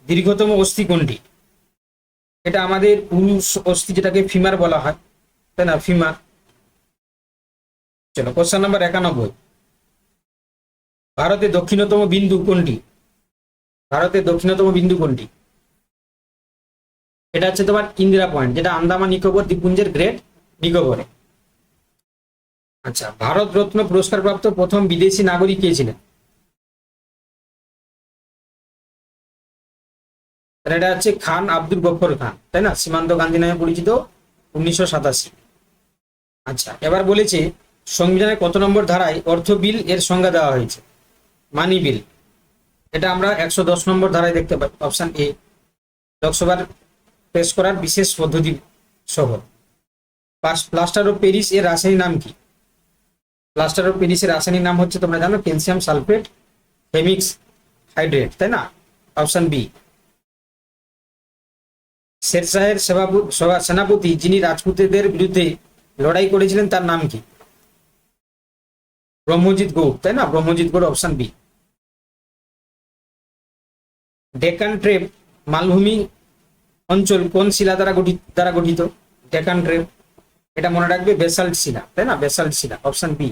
দীর্ঘতম অস্থি কোনটি? এটা আমাদের পুরুষ অস্থি, যেটাকে ফিমার বলা হয়, তাই না? ফিমার। চলো, কোশ্চেন নাম্বার 91, ভারতের দক্ষিণতম বিন্দু কোনটি? ভারতের দক্ষিণতম বিন্দু কোনটি? এটা হচ্ছে তোমার ইন্দিরা পয়েন্ট, যেটা আন্দামান নিকোবর দ্বীপপুঞ্জের গ্রেট নিকোবরে। আচ্ছা, ভারত রত্ন পুরস্কার প্রাপ্ত প্রথম বিদেশি নাগরিক কে ছিলেন? এটা হচ্ছে খান আব্দুল গফর খান, তাই না? সীমান্ত গান্ধী নামে পরিচিত, 1987। আচ্ছা, এবার বলেছে সংবিধানের কত নম্বর ধারায় অর্থ বিল এর সংজ্ঞা দেওয়া হয়েছে? মানি বিল। এটা আমরা 110 নম্বর ধারায় দেখতে পাই, অপশন এ। লোকসভার পেশ করার বিশেষ পদ্ধতি সহ। প্লাস্টার অফ প্যারিস এর রাসায়নিক নাম কি? প্লাস্টার অফ প্যারিস এর রাসায়নিক নাম হচ্ছে, তোমরা জানো, ক্যালসিয়াম সালফেট হেমিক্স হাইড্রেট, তাই না? Option B. শেরশাহের সেনাপতি যিনি রাজপুতদের বিরুদ্ধে লড়াই করেছিলেন তার নাম কি? ব্রহ্মজিৎ গৌড়, তাই না? Brahmajit Gaur, option B. ডেকান ট্রেপ মালভূমি অঞ্চল কোন শিলা দ্বারা গঠিত? ডেকান ট্রেপ, এটা মনে রাখবে, বেসাল্ট শিলা, তাই না? বেসাল্ট শিলা, অপশন বি।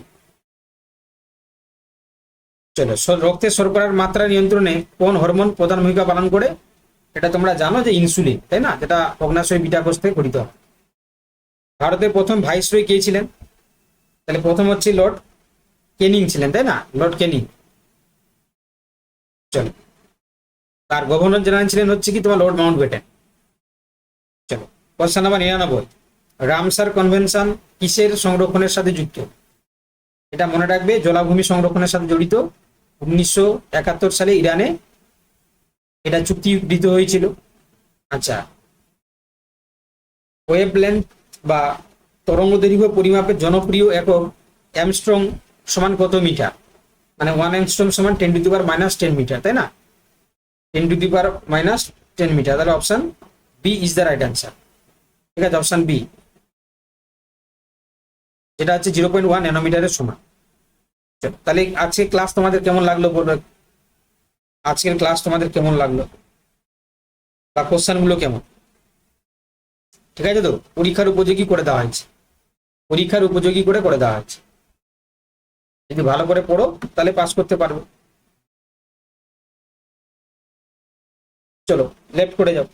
চলো, রক্তের শর্করার মাত্রা নিয়ন্ত্রণে কোন হরমোন প্রধান ভূমিকা পালন করে? এটা তোমরা জানো যে ইনসুলিন, তাই না? যেটা অগ্নাশয় বিটা কোষ থেকে গঠিত হয়। ভারতের প্রথম ভাইসরয় কে ছিলেন? তাহলে প্রথম হচ্ছে লর্ড ক্যানিং ছিলেন, তাই না? লর্ড ক্যানিং। চলো, তার গভর্নর জেনারেল ছিলেন হচ্ছে কি তোমার লর্ড মাউন্টব্যাটেন। চলো, কোশ্চেন নাম্বার 99, রামসার কনভেনশন কিসের সংরক্ষণের সাথে যুক্ত? এটা মনে রাখবে, জলাভূমি সংরক্ষণের সাথে জড়িত। 1971 সালে ইরানে এটা চুক্তিকৃত হয়েছিল। আচ্ছা, ওয়েভলেন্থ বা তরঙ্গ দৈর্ঘ্য পরিমাপের জনপ্রিয় একক অ্যামস্ট্রং সমান কত মিটার? মানে 1 অ্যামস্ট্রং সমান 10⁻⁻10 মিটার, তাই না? 10⁻⁻10 মিটার। তাহলে option B is the right answer. ঠিক আছে, অপশন বি, যেটা হচ্ছে 0.1 ন্যানোমিটারের সমান। তাহলে আজকের ক্লাস তোমাদের কেমন লাগলো বলবে? আজকের ক্লাস তোমাদের কেমন লাগলো, বা কোশ্চেন গুলো কেমন? ঠিক আছে তো? পরীক্ষার উপযোগী করে দেওয়া হয়েছে, পরীক্ষার উপযোগী করে দেওয়া হয়েছে। যদি ভালো করে পড়ো তাহলে পাস করতে পারবে। চলো, লেফট করে যাও।